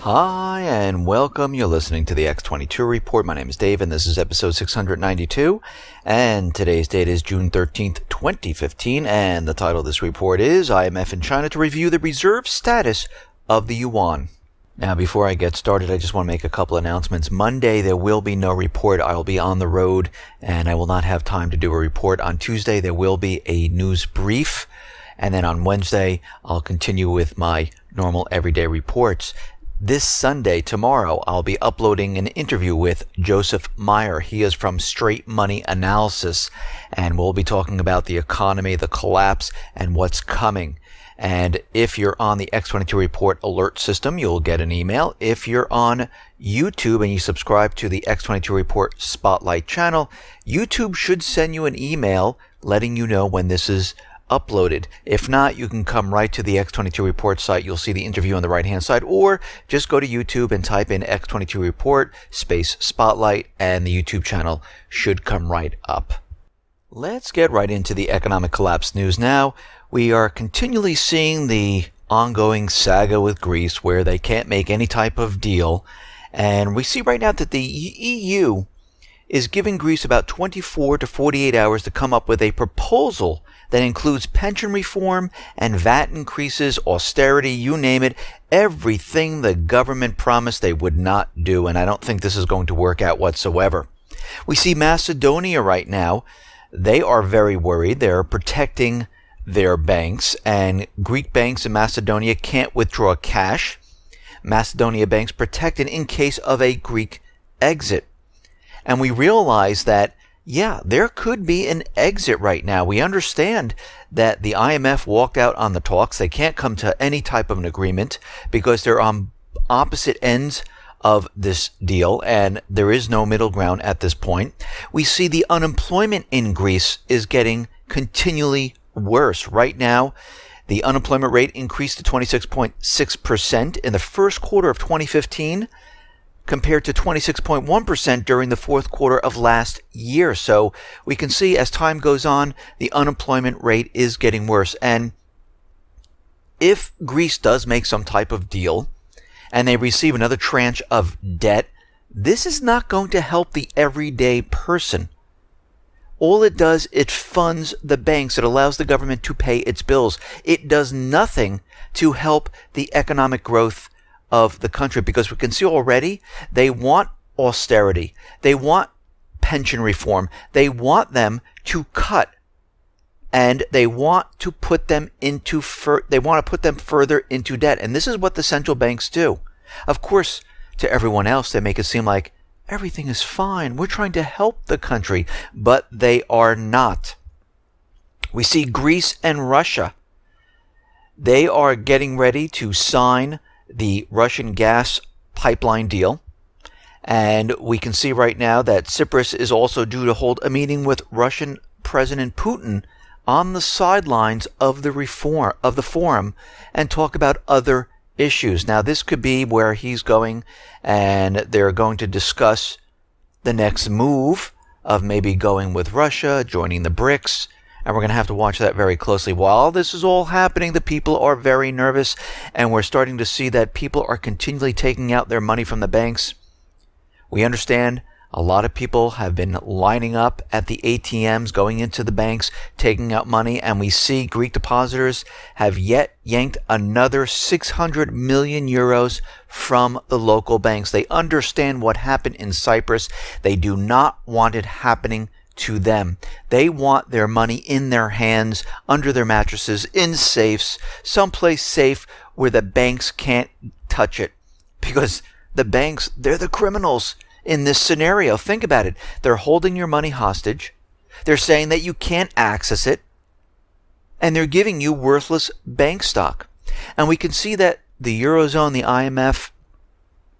Hi and welcome. You're listening to the X22 Report. My name is Dave and this is episode 692 and today's date is June 13th, 2015 and the title of this report is IMF in China to review the reserve status of the Yuan. Now before I get started, I just want to make a couple announcements. Monday there will be no report. I'll be on the road and I will not have time to do a report. On Tuesday there will be a news brief and then on Wednesday I'll continue with my normal everyday reports. This Sunday, tomorrow, I'll be uploading an interview with Joseph Meyer. He is from Straight Money Analysis, and we'll be talking about the economy, the collapse, and what's coming. And if you're on the X22 Report alert system, you'll get an email. If you're on YouTube and you subscribe to the X22 Report Spotlight channel, YouTube should send you an email letting you know when this is uploaded. If not, you can come right to the X22 Report site. You'll see the interview on the right hand side, or just go to YouTube and type in X22 Report space Spotlight and the YouTube channel should come right up. Let's get right into the economic collapse news now. We are continually seeing the ongoing saga with Greece where they can't make any type of deal, and we see right now that the EU is giving Greece about 24 to 48 hours to come up with a proposal that includes pension reform and VAT increases, austerity, you name it, everything the government promised they would not do, and I don't think this is going to work out whatsoever. We see Macedonia right now. They are very worried. They're protecting their banks, and Greek banks in Macedonia can't withdraw cash. Macedonia banks protected in case of a Greek exit. And we realize that, yeah, there could be an exit right now. We understand that the IMF walked out on the talks. They can't come to any type of an agreement because they're on opposite ends of this deal, and there is no middle ground at this point. We see the unemployment in Greece is getting continually worse. Right now, the unemployment rate increased to 26.6% in the first quarter of 2015, compared to 26.1% during the fourth quarter of last year. So we can see as time goes on, the unemployment rate is getting worse. And if Greece does make some type of deal and they receive another tranche of debt, this is not going to help the everyday person. All it does, it funds the banks. It allows the government to pay its bills. It does nothing to help the economic growth of the country, because we can see already they want austerity, they want pension reform, they want them to cut, and they want to put them into further into debt. And this is what the central banks do. Of course, to everyone else they make it seem like everything is fine, we're trying to help the country, but they are not. We see Greece and Russia. They are getting ready to sign the Russian gas pipeline deal, and we can see right now that Cyprus is also due to hold a meeting with Russian President Putin on the sidelines of the forum and talk about other issues. Now this could be where he's going, and they're going to discuss the next move of maybe going with Russia, joining the BRICS. And we're going to have to watch that very closely. While this is all happening, the people are very nervous, and we're starting to see that people are continually taking out their money from the banks. We understand a lot of people have been lining up at the ATMs, going into the banks, taking out money, and we see Greek depositors have yet yanked another 600 million euros from the local banks. They understand what happened in Cyprus. They do not want it happening to them. They want their money in their hands, under their mattresses, in safes, someplace safe where the banks can't touch it. Because the banks, they're the criminals in this scenario. Think about it. They're holding your money hostage. They're saying that you can't access it. And they're giving you worthless bank stock. And we can see that the Eurozone, the IMF,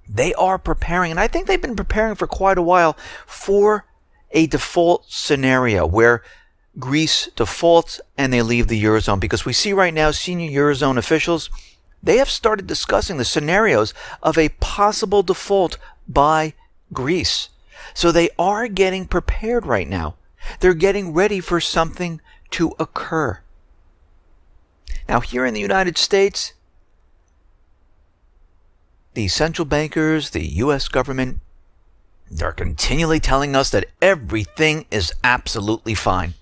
they are preparing, and I think they've been preparing for quite a while, for a default scenario where Greece defaults and they leave the Eurozone, because we see right now senior Eurozone officials, they have started discussing the scenarios of a possible default by Greece. So they are getting prepared right now. They're getting ready for something to occur. Now here in the United States, the central bankers, the U.S. government, they're continually telling us that everything is absolutely fine.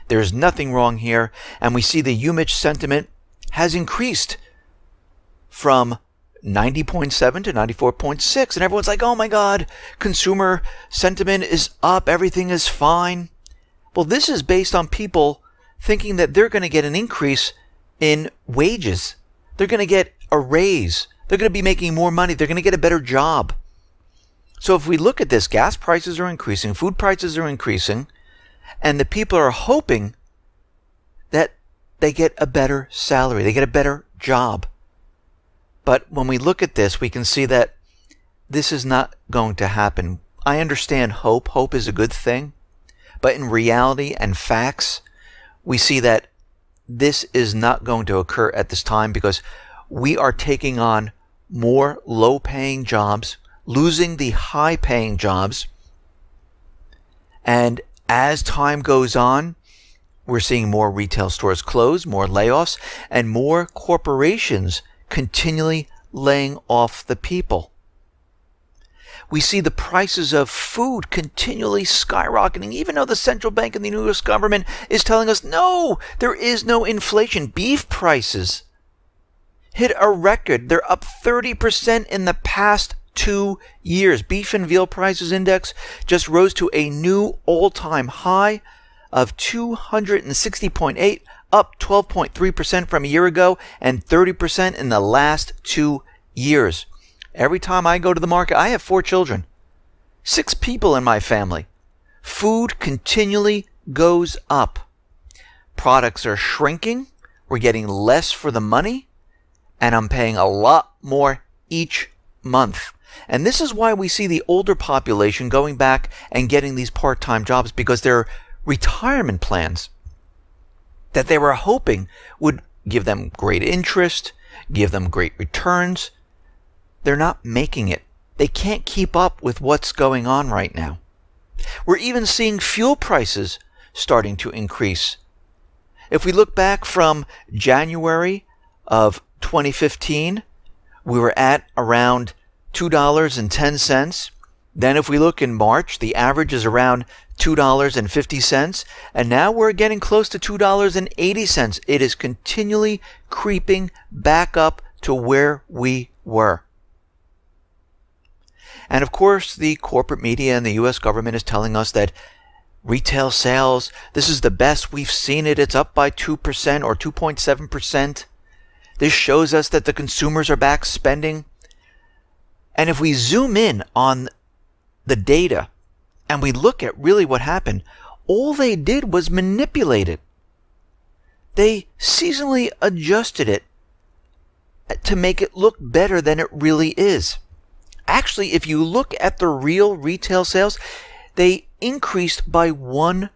There's nothing wrong here. And we see the UMich sentiment has increased from 90.7 to 94.6. And everyone's like, oh my God, consumer sentiment is up. Everything is fine. Well, this is based on people thinking that they're going to get an increase in wages. They're going to get a raise. They're going to be making more money. They're going to get a better job. So if we look at this, gas prices are increasing, food prices are increasing, and the people are hoping that they get a better salary, they get a better job. But when we look at this, we can see that this is not going to happen. I understand hope. Hope is a good thing. But in reality and facts, we see that this is not going to occur at this time because we are taking on more low-paying jobs, losing the high-paying jobs. And as time goes on, we're seeing more retail stores close, more layoffs, and more corporations continually laying off the people. We see the prices of food continually skyrocketing, even though the central bank and the U.S. government is telling us, no, there is no inflation. Beef prices hit a record. They're up 30% in the past 2 years. Beef and veal prices index just rose to a new all-time high of 260.8, up 12.3% from a year ago and 30% in the last 2 years. Every time I go to the market, I have 4 children, 6 people in my family. Food continually goes up. Products are shrinking. We're getting less for the money, and I'm paying a lot more each month. And this is why we see the older population going back and getting these part-time jobs, because their retirement plans that they were hoping would give them great interest, give them great returns, they're not making it. They can't keep up with what's going on right now. We're even seeing fuel prices starting to increase. If we look back from January of 2015, we were at around $2.10. Then if we look in March, the average is around $2.50. And now we're getting close to $2.80. It is continually creeping back up to where we were. And of course, the corporate media and the U.S. government is telling us that retail sales, this is the best we've seen it. It's up by 2% or 2.7%. This shows us that the consumers are back spending. And if we zoom in on the data and we look at really what happened, all they did was manipulate it. They seasonally adjusted it to make it look better than it really is. Actually, if you look at the real retail sales, they increased by 1%.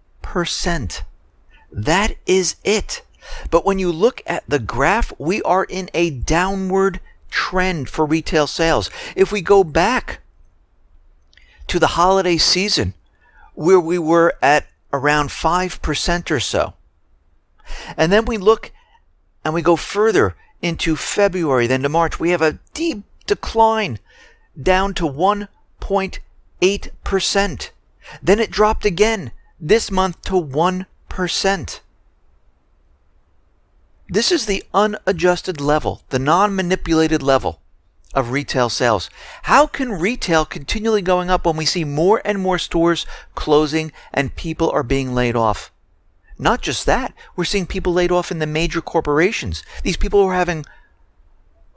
That is it. But when you look at the graph, we are in a downward trend for retail sales. If we go back to the holiday season, where we were at around 5% or so, and then we look and we go further into February, then to March, we have a deep decline down to 1.8%. Then it dropped again this month to 1%. This is the unadjusted level, the non-manipulated level of retail sales. How can retail continually going up when we see more and more stores closing and people are being laid off? Not just that, we're seeing people laid off in the major corporations. These people are having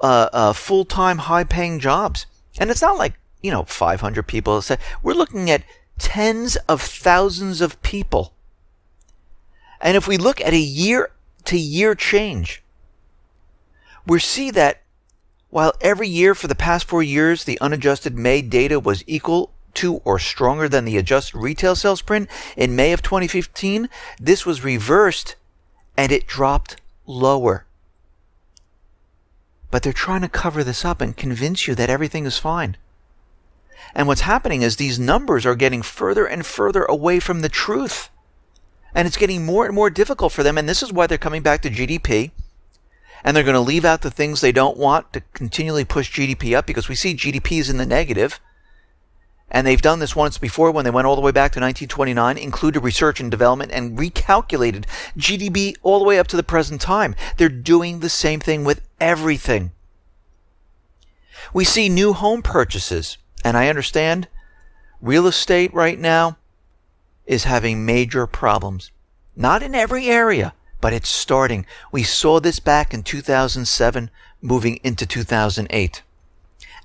full-time, high-paying jobs. And it's not like, 500 people. We're looking at tens of thousands of people. And if we look at a year-to-year change, we see that while every year for the past 4 years, the unadjusted May data was equal to or stronger than the adjusted retail sales print, in May of 2015, this was reversed and it dropped lower. But they're trying to cover this up and convince you that everything is fine. And what's happening is these numbers are getting further and further away from the truth. And it's getting more and more difficult for them. And this is why they're coming back to GDP. And they're going to leave out the things they don't want to continually push GDP up, because we see GDP is in the negative. And they've done this once before when they went all the way back to 1929, included research and development, and recalculated GDP all the way up to the present time. They're doing the same thing with everything. We see new home purchases, and I understand real estate right now is having major problems. Not in every area, but it's starting. We saw this back in 2007, moving into 2008.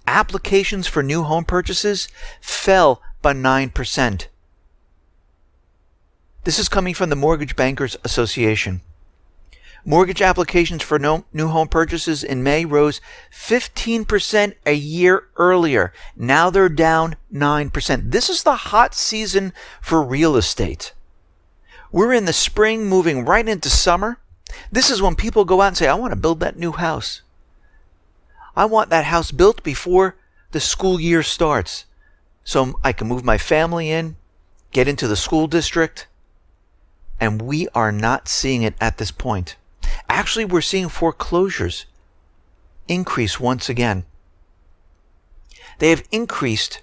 Applications for new home purchases fell by 9%. This is coming from the Mortgage Bankers Association. Mortgage applications for new home purchases in May rose 15% a year earlier. Now they're down 9%. This is the hot season for real estate. We're in the spring, moving right into summer. This is when people go out and say, I want to build that new house. I want that house built before the school year starts, so I can move my family in, get into the school district, and we are not seeing it at this point. Actually, we're seeing foreclosures increase once again. They have increased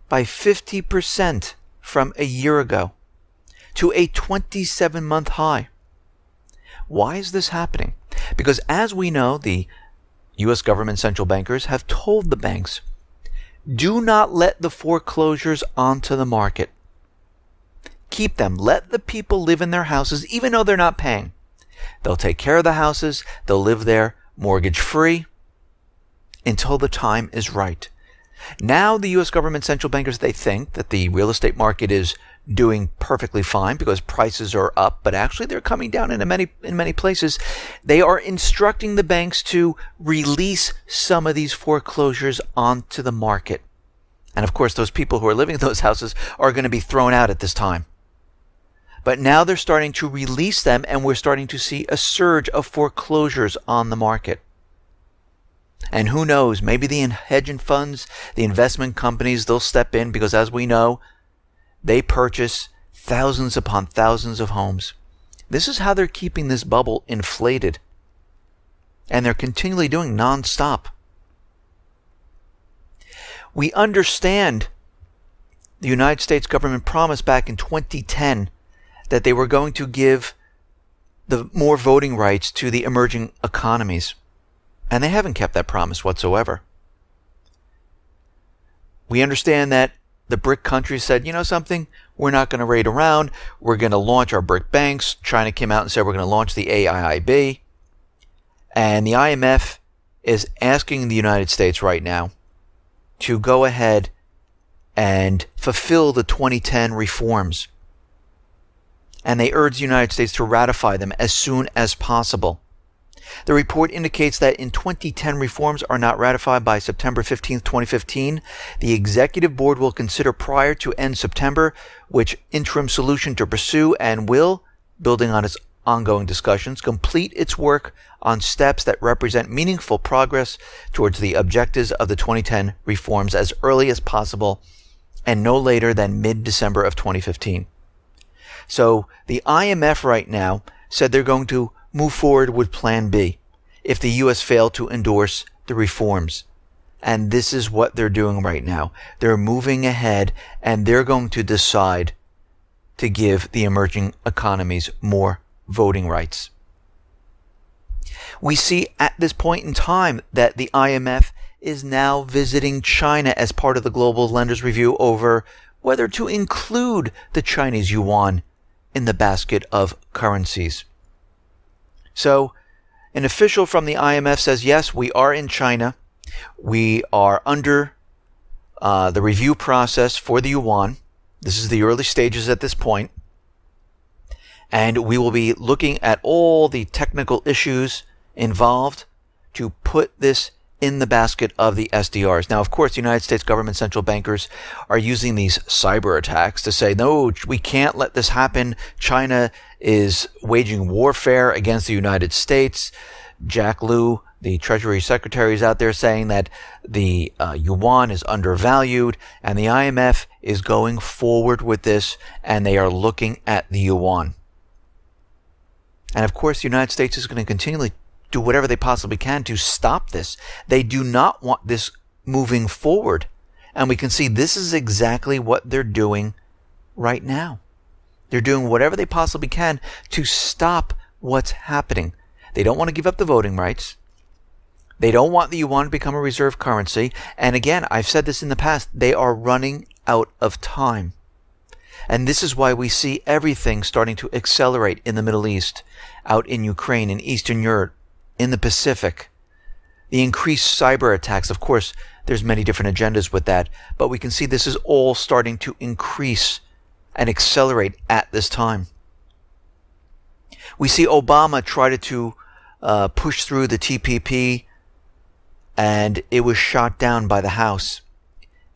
by 50% from a year ago to a 27-month high. Why is this happening? Because as we know, the U.S. government central bankers have told the banks, do not let the foreclosures onto the market. Keep them. Let the people live in their houses, even though they're not paying. They'll take care of the houses. They'll live there mortgage-free until the time is right. Now the U.S. government central bankers, they think that the real estate market is doing perfectly fine because prices are up, but actually they're coming down in many places. They are instructing the banks to release some of these foreclosures onto the market. And of course, those people who are living in those houses are going to be thrown out at this time. But now they're starting to release them, and we're starting to see a surge of foreclosures on the market. And who knows, maybe the hedge funds, the investment companies, they'll step in, because as we know, they purchase thousands upon thousands of homes. This is how they're keeping this bubble inflated. And they're continually doing nonstop. We understand the United States government promised back in 2010 that they were going to give the more voting rights to the emerging economies. And they haven't kept that promise whatsoever. We understand that the BRIC countries said, you know something, we're not going to wait around. We're going to launch our BRIC banks. China came out and said we're going to launch the AIIB. And the IMF is asking the United States right now to go ahead and fulfill the 2010 reforms. And they urge the United States to ratify them as soon as possible. The report indicates that in 2010 reforms are not ratified by September 15, 2015, the Executive Board will consider prior to end September which interim solution to pursue and will, building on its ongoing discussions, complete its work on steps that represent meaningful progress towards the objectives of the 2010 reforms as early as possible and no later than mid-December of 2015. So the IMF right now said they're going to move forward with Plan B if the U.S. failed to endorse the reforms. And this is what they're doing right now. They're moving ahead, and they're going to decide to give the emerging economies more voting rights. We see at this point in time that the IMF is now visiting China as part of the Global Lenders Review over whether to include the Chinese yuan in the basket of currencies. So, an official from the IMF says, yes, we are in China. We are under the review process for the yuan. This is the early stages at this point. And we will be looking at all the technical issues involved to put this in the basket of the SDRs. Now, of course, the United States government central bankers are using these cyber attacks to say, no, we can't let this happen. China is waging warfare against the United States. Jack Lew, the Treasury Secretary, is out there saying that the yuan is undervalued, and the IMF is going forward with this, and they are looking at the yuan. And of course, the United States is going to continually do whatever they possibly can to stop this. They do not want this moving forward. And we can see this is exactly what they're doing right now. They're doing whatever they possibly can to stop what's happening. They don't want to give up the voting rights. They don't want the yuan to become a reserve currency. And again, I've said this in the past, they are running out of time. And this is why we see everything starting to accelerate in the Middle East, out in Ukraine, in Eastern Europe, in the Pacific. The increased cyber attacks, of course, there's many different agendas with that, but we can see this is all starting to increase and accelerate at this time. We see Obama try to push through the TPP, and it was shot down by the House.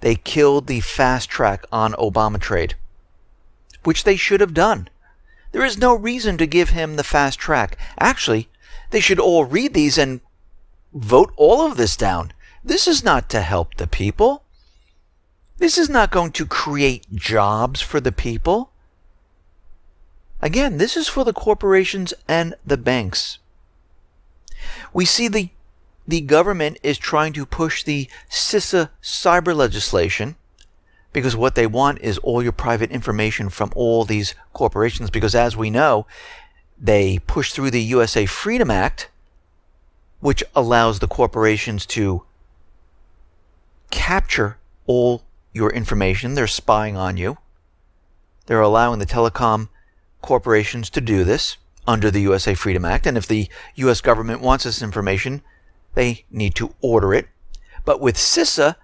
They killed the fast track on Obama trade, which they should have done. There is no reason to give him the fast track. Actually, they should all read these and vote all of this down. This is not to help the people. This is not going to create jobs for the people. Again, this is for the corporations and the banks. We see the government is trying to push the CISA cyber legislation because what they want is all your private information from all these corporations, because as we know, they push through the USA Freedom Act, which allows the corporations to capture all your information. They're spying on you. They're allowing the telecom corporations to do this under the USA Freedom Act. And if the US government wants this information, they need to order it. But with CISA,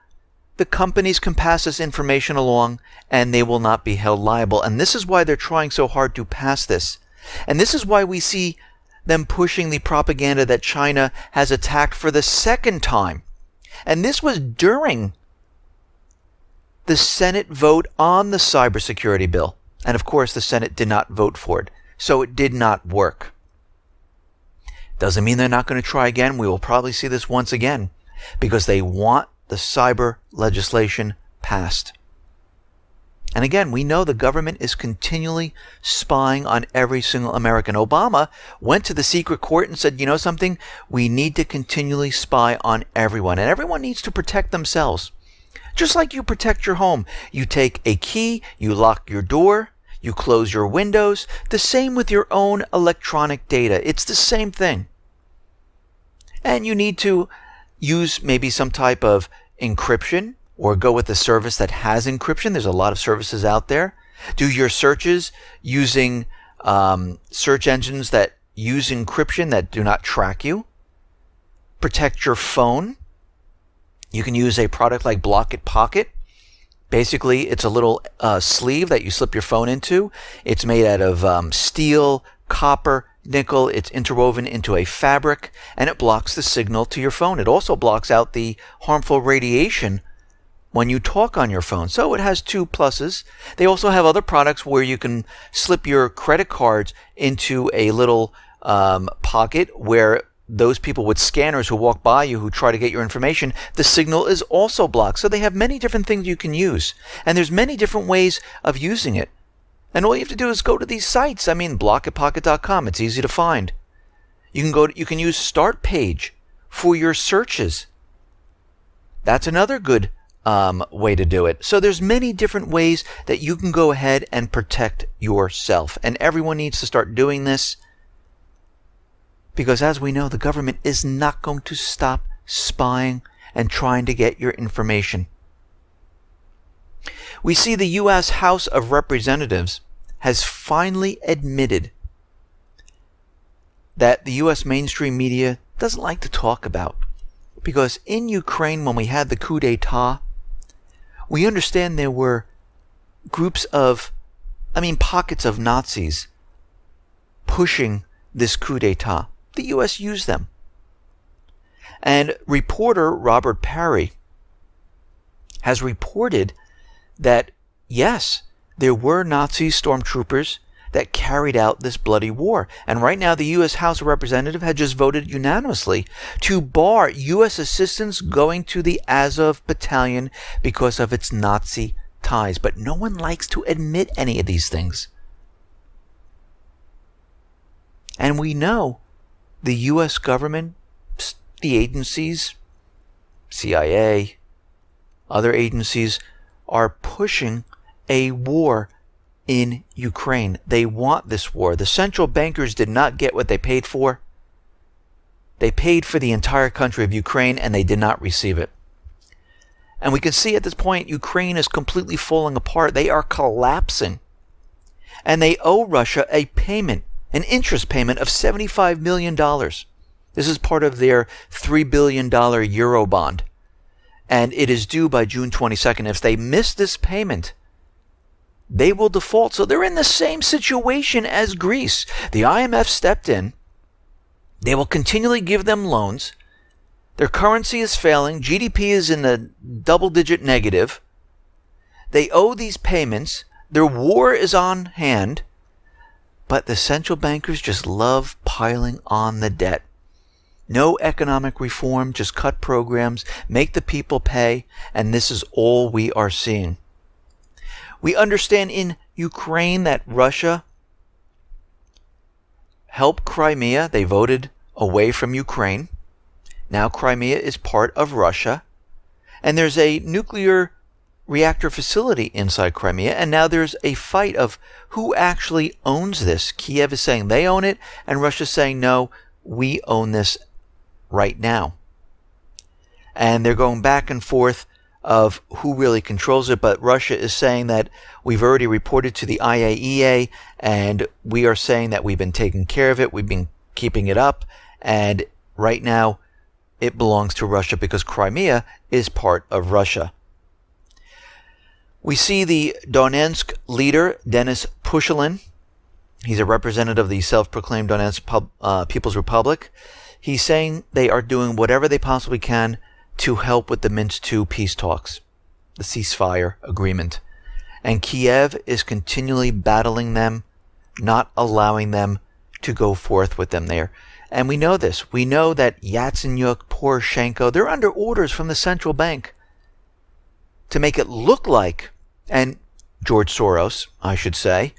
the companies can pass this information along and they will not be held liable. And this is why they're trying so hard to pass this. And this is why we see them pushing the propaganda that China has attacked for the second time. And this was during the Senate vote on the cybersecurity bill. And of course, the Senate did not vote for it. So it did not work. Doesn't mean they're not going to try again. We will probably see this once again because they want the cyber legislation passed. And again, we know the government is continually spying on every single American. Obama went to the secret court and said, you know something? We need to continually spy on everyone. And everyone needs to protect themselves. Just like you protect your home. You take a key, you lock your door, you close your windows. The same with your own electronic data. It's the same thing. And you need to use maybe some type of encryption or go with a service that has encryption. There's a lot of services out there. Do your searches using search engines that use encryption that do not track you. Protect your phone. You can use a product like Block It Pocket. Basically, it's a little sleeve that you slip your phone into. It's made out of steel, copper, nickel. It's interwoven into a fabric, and it blocks the signal to your phone. It also blocks out the harmful radiation when you talk on your phone. So it has two pluses. They also have other products where you can slip your credit cards into a little pocket where those people with scanners who walk by you who try to get your information, the signal is also blocked. So they have many different things you can use. And there's many different ways of using it. And all you have to do is go to these sites. I mean, blockitpocket.com. It's easy to find. You can use Start Page for your searches. That's another good way to do it. So there's many different ways that you can go ahead and protect yourself. And everyone needs to start doing this. Because as we know, the government is not going to stop spying and trying to get your information. We see the U.S. House of Representatives has finally admitted that the U.S. mainstream media doesn't like to talk about. Because in Ukraine, when we had the coup d'etat, we understand there were groups of, pockets of Nazis pushing this coup d'etat. The U.S. used them. And reporter Robert Parry has reported that, yes, there were Nazi stormtroopers that carried out this bloody war. And right now, the U.S. House of Representatives had just voted unanimously to bar U.S. assistance going to the Azov battalion because of its Nazi ties. But no one likes to admit any of these things. And we know the U.S. government, the agencies, CIA, other agencies are pushing a war in Ukraine. They want this war. The central bankers did not get what they paid for. They paid for the entire country of Ukraine and they did not receive it. And we can see at this point Ukraine is completely falling apart. They are collapsing. And they owe Russia a payment, an interest payment of $75 million. This is part of their $3 billion euro bond. And it is due by June 22nd. If they miss this payment, they will default. So they're in the same situation as Greece. The IMF stepped in. They will continually give them loans. Their currency is failing. GDP is in the double-digit negative. They owe these payments. Their war is on hand. But the central bankers just love piling on the debt. No economic reform, just cut programs, make the people pay, and this is all we are seeing. We understand in Ukraine that Russia helped Crimea. They voted away from Ukraine. Now Crimea is part of Russia. And there's a nuclear reactor facility inside Crimea. And now there's a fight of who actually owns this. Kiev is saying they own it. And Russia's saying, no, we own this right now. And they're going back and forth of who really controls it. But Russia is saying that we've already reported to the IAEA. And we are saying that we've been taking care of it. We've been keeping it up. And right now, it belongs to Russia because Crimea is part of Russia. We see the Donetsk leader, Denis Pushilin. He's a representative of the self-proclaimed Donetsk People's Republic. He's saying they are doing whatever they possibly can to help with the Minsk II peace talks, the ceasefire agreement. And Kiev is continually battling them, not allowing them to go forth with them there. And we know this. We know that Yatsenyuk, Poroshenko, they're under orders from the central bank to make it look like, and George Soros, I should say,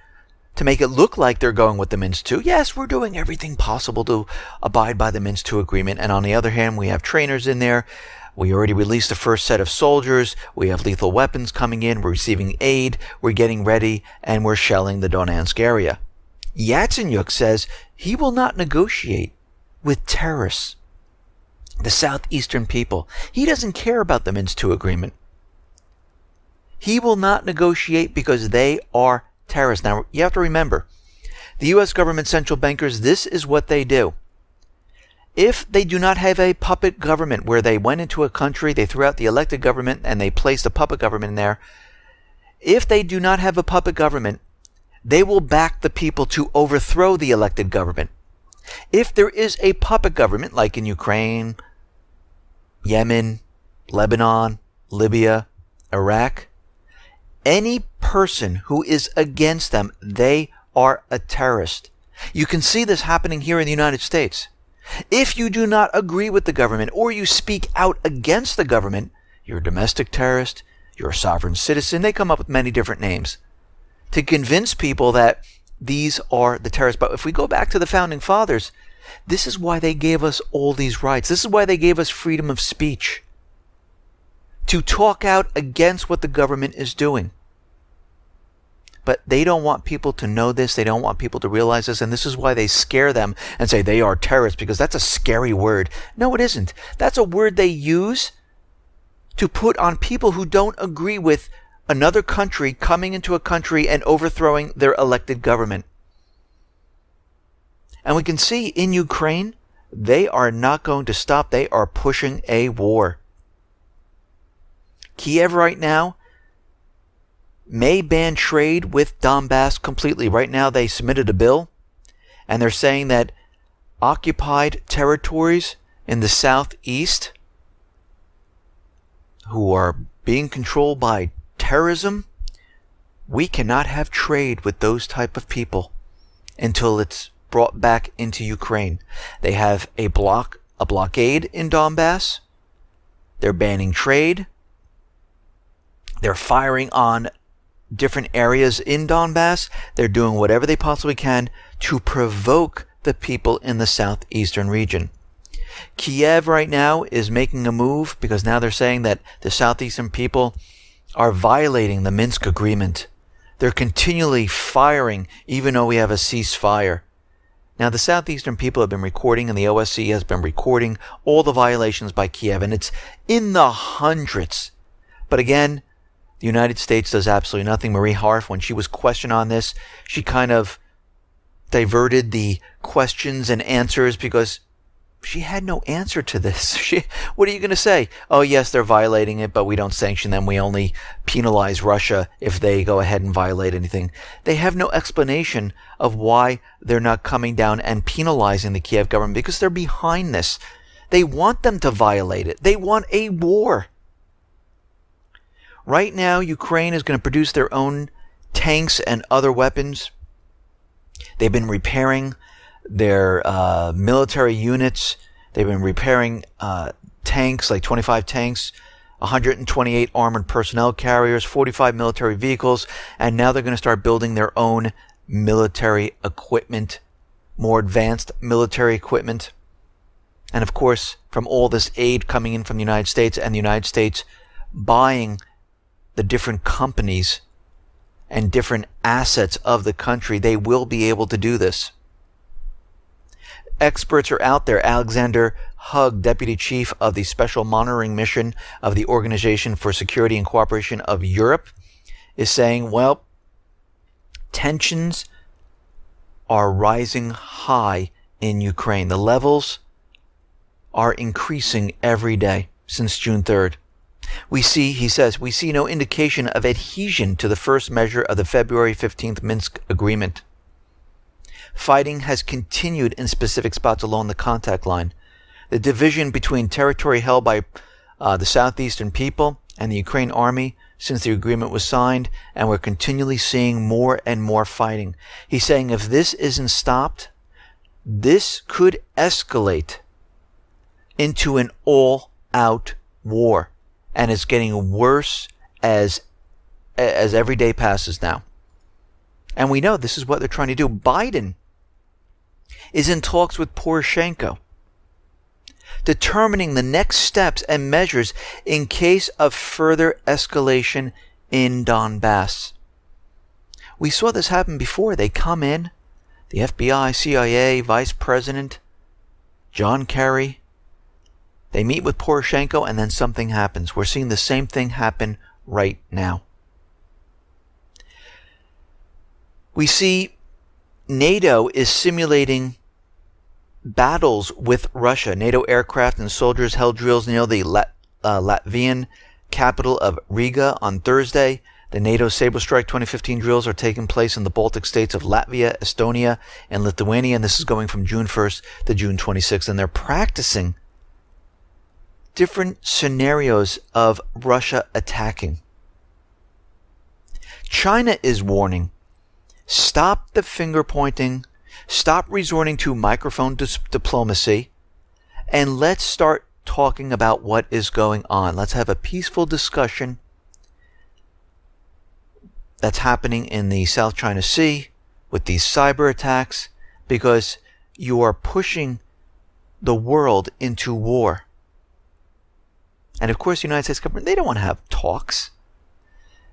to make it look like they're going with the Minsk II. Yes, we're doing everything possible to abide by the Minsk II agreement. And on the other hand, we have trainers in there. We already released the first set of soldiers. We have lethal weapons coming in. We're receiving aid. We're getting ready. And we're shelling the Donetsk area. Yatsenyuk says he will not negotiate with terrorists, the southeastern people. He doesn't care about the Minsk II agreement. He will not negotiate because they are terrorists. Now, you have to remember, the U.S. government central bankers, this is what they do. If they do not have a puppet government where they went into a country, they threw out the elected government and they placed a puppet government in there, if they do not have a puppet government, they will back the people to overthrow the elected government. If there is a puppet government, like in Ukraine, Yemen, Lebanon, Libya, Iraq, any person who is against them, they are a terrorist. You can see this happening here in the United States. If you do not agree with the government or you speak out against the government, you're a domestic terrorist, you're a sovereign citizen. They come up with many different names to convince people that these are the terrorists. But if we go back to the founding fathers, this is why they gave us all these rights. This is why they gave us freedom of speech, to talk out against what the government is doing. But they don't want people to know this. They don't want people to realize this. And this is why they scare them and say they are terrorists, because that's a scary word. No, it isn't. That's a word they use to put on people who don't agree with another country coming into a country and overthrowing their elected government. And we can see in Ukraine, they are not going to stop. They are pushing a war. Kiev right now may ban trade with Donbass completely. Right now they submitted a bill and they're saying that occupied territories in the southeast who are being controlled by terrorism, we cannot have trade with those type of people until it's brought back into Ukraine. They have a blockade in Donbass. They're banning trade. They're firing on different areas in Donbass. They're doing whatever they possibly can to provoke the people in the southeastern region. Kiev right now is making a move because now they're saying that the southeastern people are violating the Minsk agreement. They're continually firing even though we have a ceasefire. Now, the southeastern people have been recording, and the OSCE has been recording all the violations by Kiev, and it's in the hundreds. But again, the United States does absolutely nothing. Marie Harf, when she was questioned on this, she kind of diverted the questions and answers because she had no answer to this. What are you going to say? Oh, yes, they're violating it, but we don't sanction them. We only penalize Russia if they go ahead and violate anything. They have no explanation of why they're not coming down and penalizing the Kiev government because they're behind this. They want them to violate it. They want a war. Right now, Ukraine is going to produce their own tanks and other weapons. They've been repairing their military units. They've been repairing tanks, like 25 tanks, 128 armored personnel carriers, 45 military vehicles, and now they're going to start building their own military equipment, more advanced military equipment. And of course, from all this aid coming in from the United States and the United States buying the different companies and different assets of the country, they will be able to do this. Experts are out there. Alexander Hug, Deputy Chief of the Special Monitoring Mission of the Organization for Security and Cooperation of Europe, is saying, well, tensions are rising high in Ukraine. The levels are increasing every day since June 3rd. We see, he says, we see no indication of adhesion to the first measure of the February 15th Minsk agreement. Fighting has continued in specific spots along the contact line. The division between territory held by the southeastern people and the Ukraine army since the agreement was signed, and we're continually seeing more and more fighting. He's saying if this isn't stopped, this could escalate into an all-out war, and it's getting worse as every day passes now. And we know this is what they're trying to do. Biden is in talks with Poroshenko, determining the next steps and measures in case of further escalation in Donbass. We saw this happen before. They come in, the FBI, CIA, Vice President, John Kerry, they meet with Poroshenko, and then something happens. We're seeing the same thing happen right now. We see NATO is simulating battles with Russia. NATO aircraft and soldiers held drills near the Latvian capital of Riga on Thursday. The NATO Sabre Strike 2015 drills are taking place in the Baltic states of Latvia, Estonia, and Lithuania, and this is going from June 1st to June 26th, and they're practicing different scenarios of Russia attacking. China is warning, stop the finger pointing, stop resorting to microphone diplomacy, and let's start talking about what is going on. Let's have a peaceful discussion that's happening in the South China Sea with these cyber attacks, because you are pushing the world into war. And of course, the United States government, they don't want to have talks.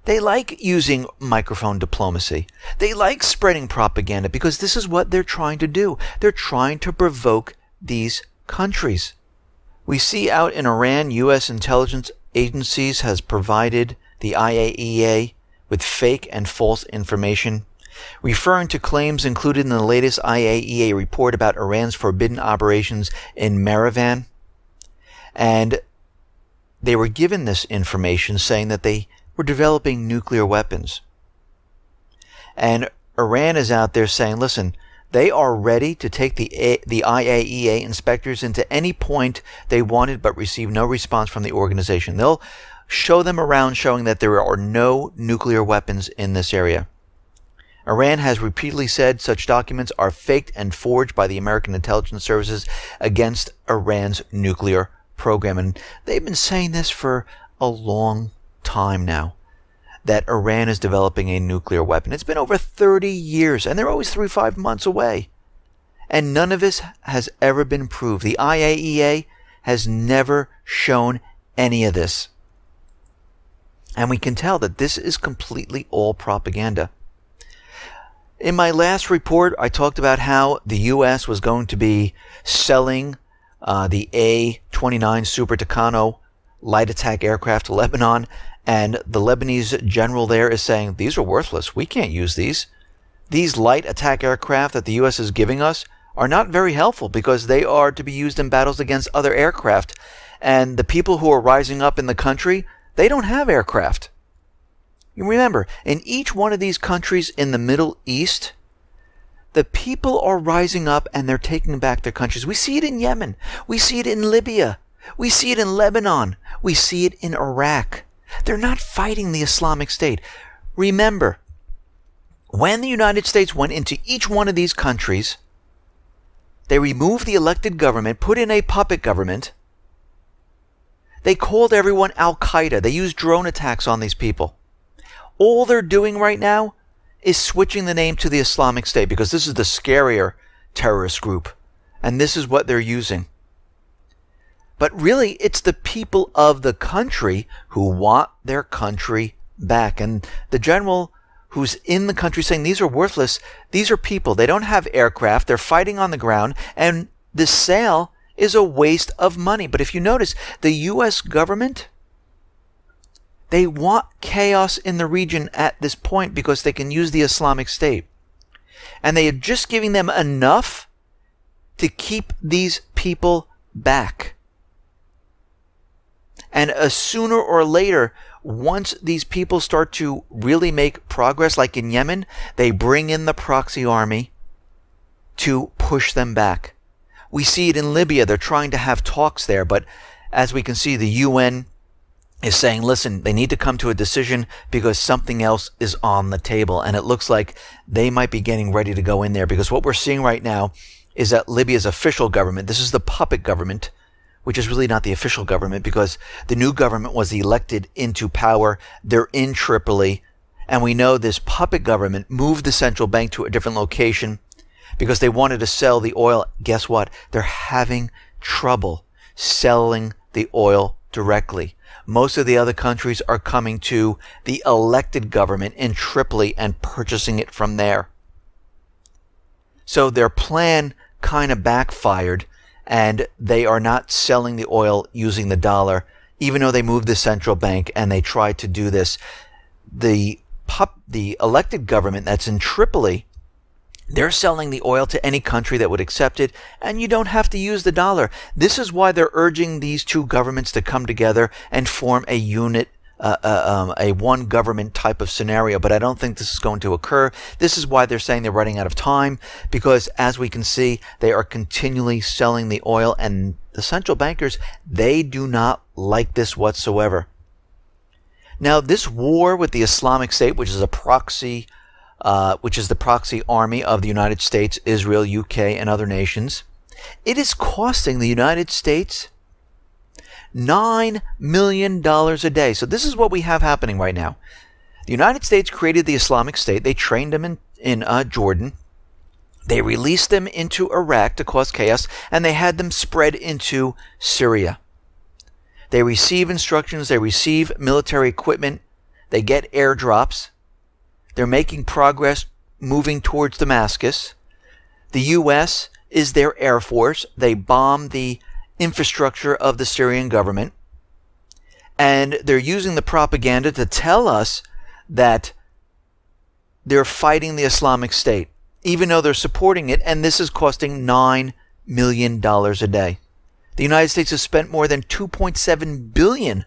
They like using microphone diplomacy. They like spreading propaganda because this is what they're trying to do. They're trying to provoke these countries. We see out in Iran, U.S. intelligence agencies has provided the IAEA with fake and false information, referring to claims included in the latest IAEA report about Iran's forbidden operations in Yerevan. And they were given this information saying that they were developing nuclear weapons. And Iran is out there saying, listen, they are ready to take the IAEA inspectors into any point they wanted but receive no response from the organization. They'll show them around showing that there are no nuclear weapons in this area. Iran has repeatedly said such documents are faked and forged by the American intelligence services against Iran's nuclear program. And they've been saying this for a long time now, that Iran is developing a nuclear weapon. It's been over 30 years, and they're always 3-5 months away. And none of this has ever been proved. The IAEA has never shown any of this. And we can tell that this is completely all propaganda. In my last report, I talked about how the U.S. was going to be selling the A-29 Super Tucano light attack aircraft to Lebanon, and the Lebanese general there is saying, these are worthless. We can't use these. These light attack aircraft that the U.S. is giving us are not very helpful because they are to be used in battles against other aircraft. And the people who are rising up in the country, they don't have aircraft. You remember, in each one of these countries in the Middle East, the people are rising up and they're taking back their countries. We see it in Yemen. We see it in Libya. We see it in Lebanon. We see it in Iraq. They're not fighting the Islamic State. Remember, when the United States went into each one of these countries, they removed the elected government, put in a puppet government. They called everyone Al-Qaeda. They used drone attacks on these people. All they're doing right now is switching the name to the Islamic State because this is the scarier terrorist group. And this is what they're using. But really, it's the people of the country who want their country back. And the general who's in the country saying these are worthless, these are people. They don't have aircraft. They're fighting on the ground. And the sale is a waste of money. But if you notice, the U.S. government, they want chaos in the region at this point because they can use the Islamic State. And they are just giving them enough to keep these people back. And sooner or later, once these people start to really make progress, like in Yemen, they bring in the proxy army to push them back. We see it in Libya. They're trying to have talks there. But as we can see, the UN is saying, listen, they need to come to a decision because something else is on the table. And it looks like they might be getting ready to go in there because what we're seeing right now is that Libya's official government, this is the puppet government, which is really not the official government because the new government was elected into power. They're in Tripoli. And we know this puppet government moved the central bank to a different location because they wanted to sell the oil. Guess what? They're having trouble selling the oil directly. Most of the other countries are coming to the elected government in Tripoli and purchasing it from there. So their plan kind of backfired, and they are not selling the oil using the dollar, even though they moved the central bank and they tried to do this. The elected government that's in Tripoli, they're selling the oil to any country that would accept it, and you don't have to use the dollar. This is why they're urging these two governments to come together and form a unit, a one government type of scenario. But I don't think this is going to occur. This is why they're saying they're running out of time, because as we can see, they are continually selling the oil, and the central bankers, they do not like this whatsoever. Now, this war with the Islamic State, which is a proxy which is the proxy army of the United States, Israel, UK, and other nations, it is costing the United States $9 million a day. So this is what we have happening right now. The United States created the Islamic State. They trained them in Jordan. They released them into Iraq to cause chaos, and they had them spread into Syria. They receive instructions. They receive military equipment. They get airdrops. They're making progress moving towards Damascus. The U.S. is their air force. They bomb the infrastructure of the Syrian government. And they're using the propaganda to tell us that they're fighting the Islamic State, even though they're supporting it. And this is costing $9 million a day. The United States has spent more than $2.7 billion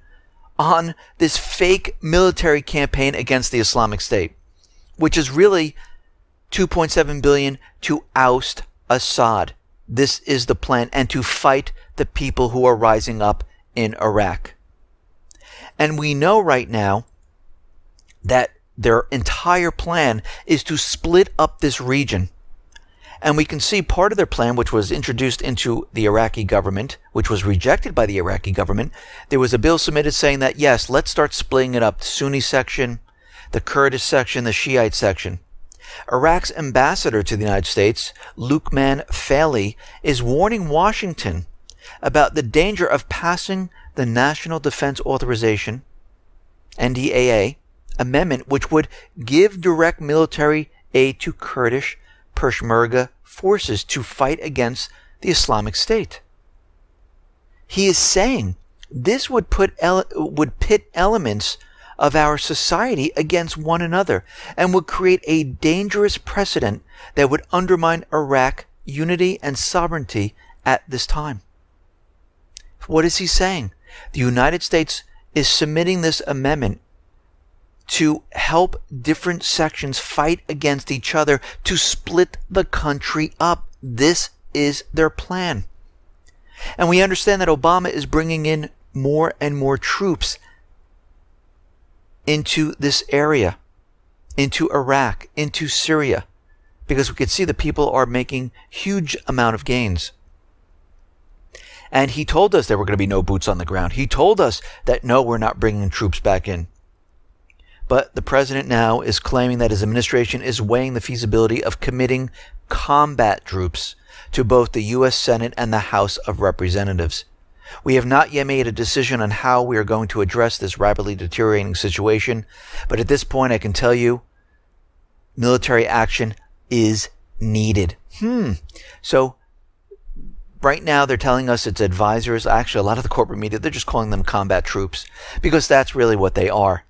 on this fake military campaign against the Islamic State, which is really $2.7 billion to oust Assad. This is the plan, and to fight the people who are rising up in Iraq. And we know right now that their entire plan is to split up this region. And we can see part of their plan, which was introduced into the Iraqi government, which was rejected by the Iraqi government. There was a bill submitted saying that, yes, let's start splitting it up. The Sunni section, the Kurdish section, the Shiite section. Iraq's ambassador to the United States, Luqman Falih, is warning Washington about the danger of passing the National Defense Authorization, NDAA, amendment which would give direct military aid to Kurdish Peshmerga forces to fight against the Islamic State. He is saying this would pit elements of our society against one another and would create a dangerous precedent that would undermine Iraq unity and sovereignty at this time. What is he saying? The United States is submitting this amendment to help different sections fight against each other to split the country up. This is their plan. And we understand that Obama is bringing in more and more troops into this area, into Iraq, into Syria, because we can see the people are making huge amount of gains. And he told us there were going to be no boots on the ground. He told us that no, we're not bringing troops back in. But the president now is claiming that his administration is weighing the feasibility of committing combat troops to both the U.S. Senate and the House of Representatives. We have not yet made a decision on how we are going to address this rapidly deteriorating situation, but at this point I can tell you military action is needed. So right now they're telling us it's advisors. Actually, a lot of the corporate media, they're just calling them combat troops because that's really what they are.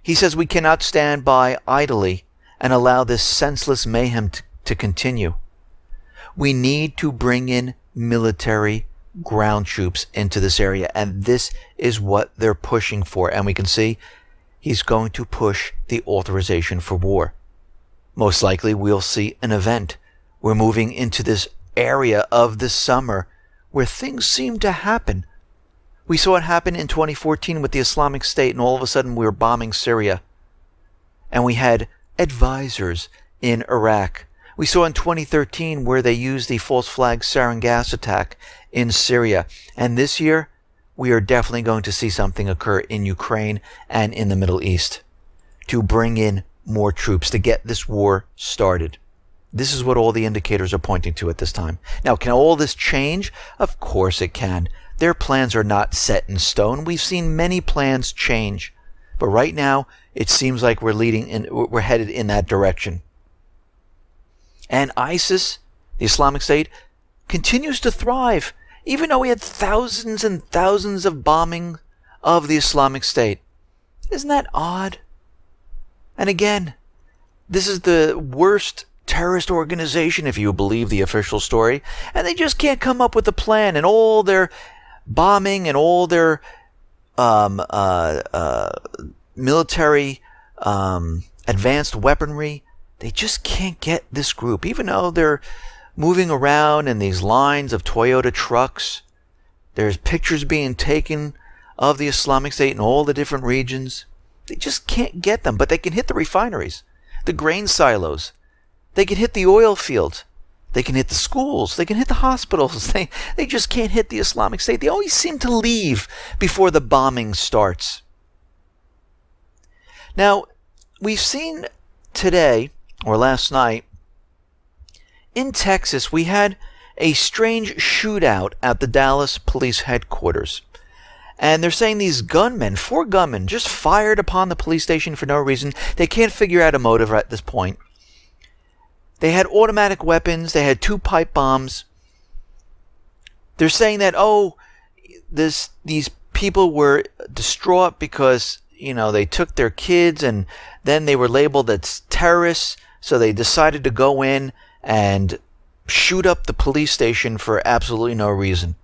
He says we cannot stand by idly and allow this senseless mayhem to continue. We need to bring in military ground troops into this area, and this is what they're pushing for. And we can see he's going to push the authorization for war. Most likely we'll see an event. We're moving into this area of the summer where things seem to happen. We saw it happen in 2014 with the Islamic State, and all of a sudden we were bombing Syria. And we had advisors in Iraq. We saw in 2013 where they used the false flag sarin gas attack in Syria. And this year, we are definitely going to see something occur in Ukraine and in the Middle East to bring in more troops to get this war started. This is what all the indicators are pointing to at this time. Now, can all this change? Of course it can. Their plans are not set in stone. We've seen many plans change. But right now, it seems like we're headed in that direction. And ISIS, the Islamic State, continues to thrive, even though we had thousands and thousands of bombing of the Islamic State. Isn't that odd? And again, this is the worst terrorist organization, if you believe the official story, and they just can't come up with a plan, and all their bombing and all their military advanced weaponry, they just can't get this group, even though they're moving around in these lines of Toyota trucks. There's pictures being taken of the Islamic State in all the different regions. They just can't get them, but they can hit the refineries, the grain silos. They can hit the oil fields. They can hit the schools. They can hit the hospitals. They just can't hit the Islamic State. They always seem to leave before the bombing starts. Now, we've seen today, or last night, in Texas, we had a strange shootout at the Dallas police headquarters. And they're saying these gunmen, 4 gunmen, just fired upon the police station for no reason. They can't figure out a motive at this point. They had automatic weapons. They had 2 pipe bombs. They're saying that, these people were distraught because, they took their kids and then they were labeled as terrorists. So they decided to go in and shoot up the police station for absolutely no reason.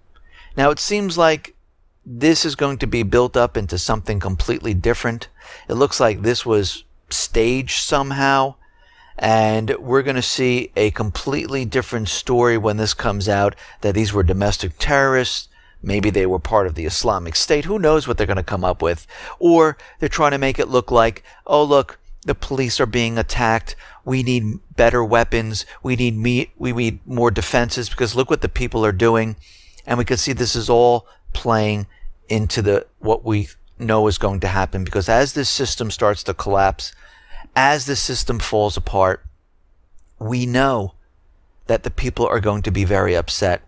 Now, it seems like this is going to be built up into something completely different. It looks like this was staged somehow. And we're going to see a completely different story when this comes out, that these were domestic terrorists. Maybe they were part of the Islamic State. Who knows what they're going to come up with? Or they're trying to make it look like, oh, look, the police are being attacked. We need better weapons. We need more defenses because look what the people are doing. And we can see this is all playing into what we know is going to happen, because as this system starts to collapse, as the system falls apart, we know that the people are going to be very upset.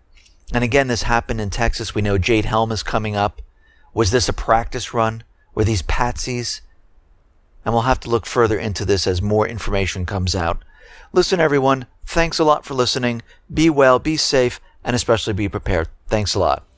And again, this happened in Texas. We know Jade Helm is coming up. Was this a practice run? Were these patsies? And we'll have to look further into this as more information comes out. Listen, everyone, thanks a lot for listening. Be well, be safe, and especially be prepared. Thanks a lot.